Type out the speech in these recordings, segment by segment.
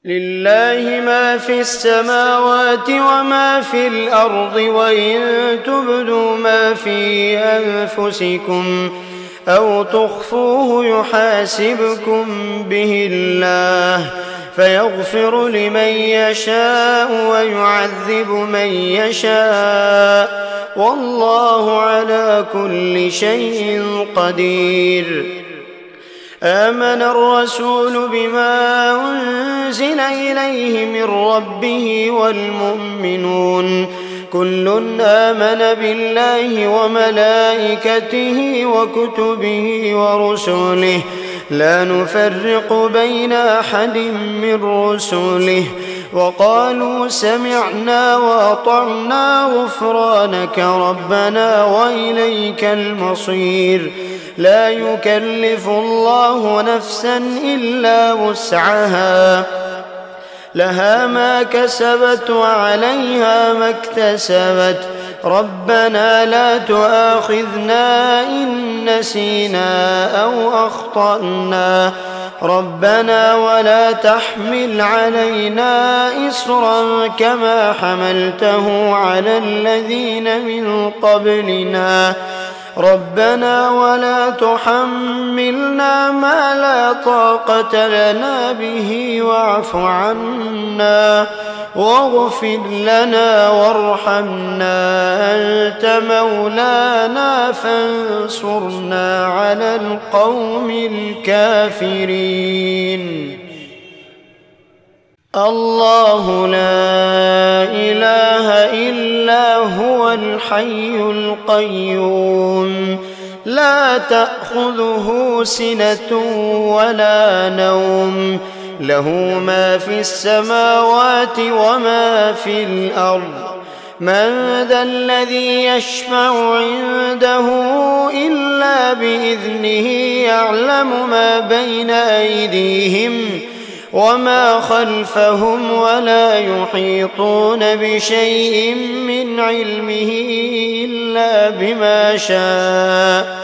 لله ما في السماوات وما في الأرض وإن تبدوا ما في أنفسكم أو تخفوه يحاسبكم به الله فيغفر لمن يشاء ويعذب من يشاء والله على كل شيء قدير. آمن الرسول بما أنزل إليه من ربه والمؤمنون كل آمن بالله وملائكته وكتبه ورسله لا نفرق بين أحد من رسله وقالوا سمعنا وأطعنا غفرانك ربنا وإليك المصير. لا يكلف الله نفسا إلا وسعها لها ما كسبت وعليها ما اكتسبت ربنا لا تؤاخذنا إن نسينا أو أخطأنا ربنا ولا تحمل علينا إصرا كما حملته على الذين من قبلنا ربنا ولا تحملنا ما لا طاقة لنا به واعف عنا واغفر لنا وارحمنا أنت مولانا فانصرنا على القوم الكافرين. الله لا إله إلا هو الحي القيوم لا تأخذه سنة ولا نوم له ما في السماوات وما في الأرض من ذا الذي يشفع عنده إلا بإذنه يعلم ما بين أيديهم وما خلفهم ولا يحيطون بشيء من علمه إلا بما شاء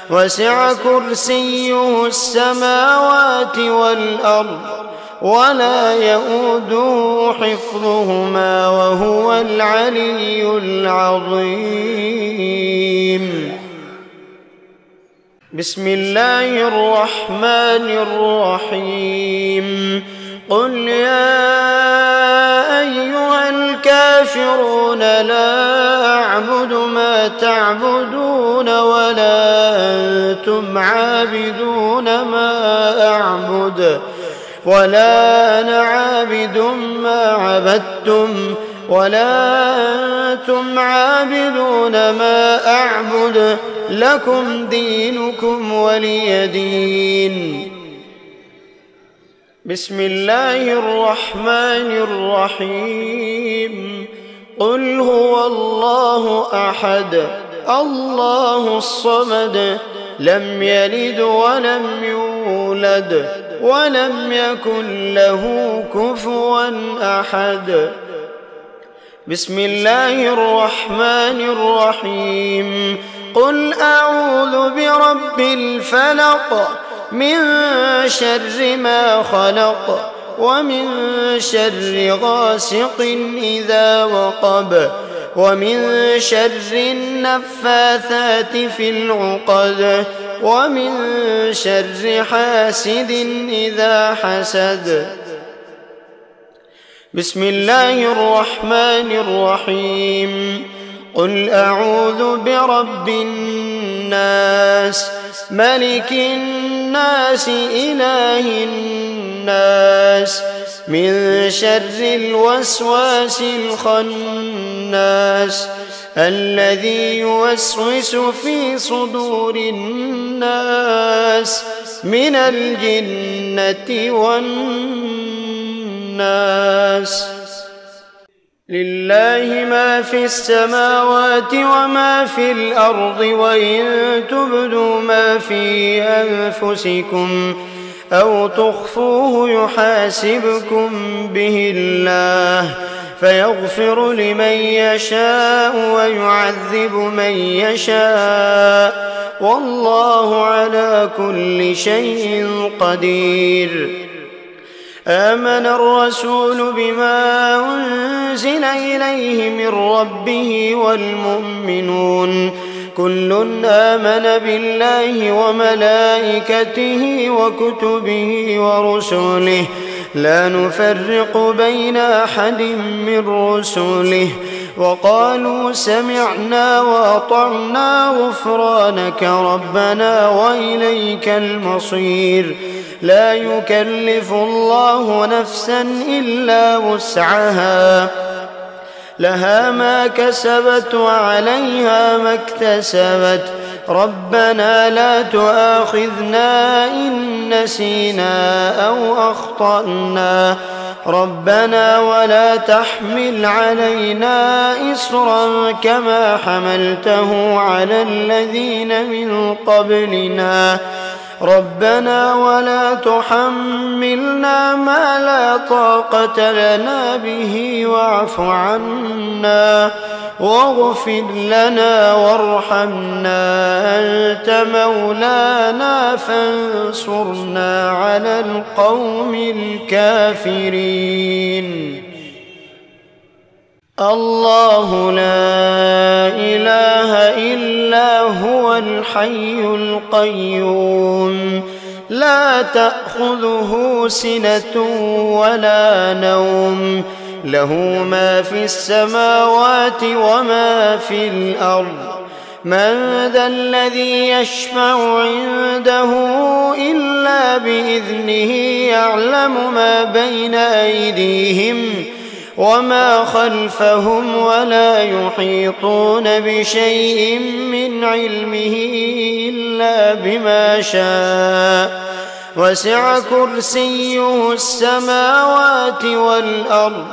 وسع كرسيه السماوات والأرض ولا يؤوده حفظهما وهو العلي العظيم. بسم الله الرحمن الرحيم قل يا أيها الكافرون لا أعبد ما تعبدون ولا أنتم عابدون ما أعبد ولا أنا عابد ما عبدتم ولا أنتم عابدون ما أعبد لكم دينكم ولي دين. بسم الله الرحمن الرحيم قل هو الله أحد الله الصمد لم يلد ولم يولد ولم يكن له كفوا أحد. بسم الله الرحمن الرحيم قل أعوذ برب الفلق من شر ما خلق ومن شر غاسق إذا وقب ومن شر النفاثات في العقد ومن شر حاسد إذا حسد. بسم الله الرحمن الرحيم قل أعوذ برب الناس ملك الناس إله الناس من شر الوسواس الخناس الذي يوسوس في صدور الناس من الجنة والناس. لله ما في السماوات وما في الأرض وإن تبدوا ما في أنفسكم أو تخفوه يحاسبكم به الله فيغفر لمن يشاء ويعذب من يشاء والله على كل شيء قدير. آمن الرسول بما أنزل إليه من ربه والمؤمنون كل آمن بالله وملائكته وكتبه ورسله لا نفرق بين أحد من رسله وقالوا سمعنا وأطعنا غفرانك ربنا وإليك المصير لا يكلف الله نفسا إلا وسعها لها ما كسبت وعليها ما اكتسبت ربنا لا تؤاخذنا إن نسينا أو أخطأنا ربنا ولا تحمل علينا إصرا كما حملته على الذين من قبلنا ربنا ولا تحملنا ما لا طاقة لنا به واعف عنا واغفر لنا وارحمنا أنت مولانا فانصرنا على القوم الكافرين الله لا إله إلا هو الحي القيوم لا تأخذه سنة ولا نوم له ما في السماوات وما في الأرض من ذا الذي يشفع عنده إلا بإذنه يعلم ما بين أيديهم وما خلفهم ولا يحيطون بشيء من علمه إلا بما شاء وسع كرسيه السماوات والأرض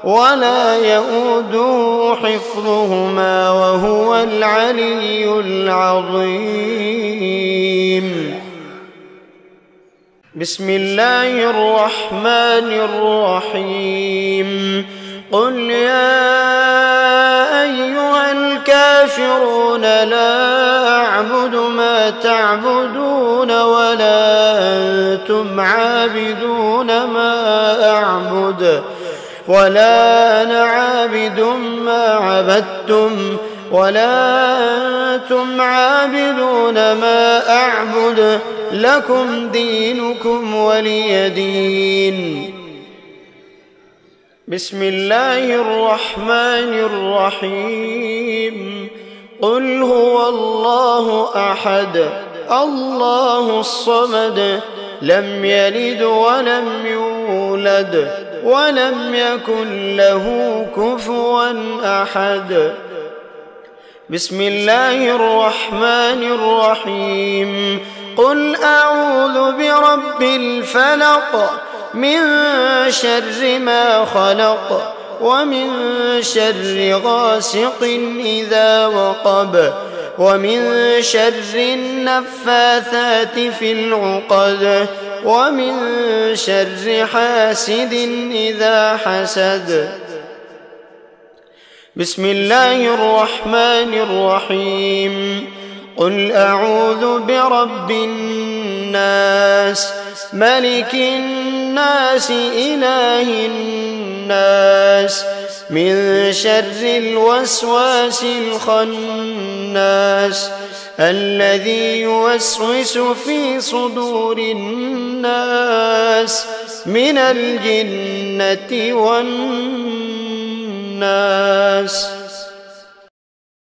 ولا يؤوده حفظهما وهو العلي العظيم بسم الله الرحمن الرحيم قل يا أيها الكافرون لا أعبد ما تعبدون ولا أنتم عابدون ما أعبد ولا أنا عابد ما عبدتم ولا أنتم عابدون ما أعبد لكم دينكم ولي دين بسم الله الرحمن الرحيم قل هو الله أحد الله الصمد لم يلد ولم يولد ولم يكن له كفوا أحد بسم الله الرحمن الرحيم قل أعوذ برب الفلق من شر ما خلق ومن شر غاسق إذا وقب ومن شر النفاثات في العقد ومن شر حاسد إذا حسد بسم الله الرحمن الرحيم قل أعوذ برب الناس ملك الناس إله الناس من شر الوسواس الخناس الذي يوسوس في صدور الناس من الجنة والناس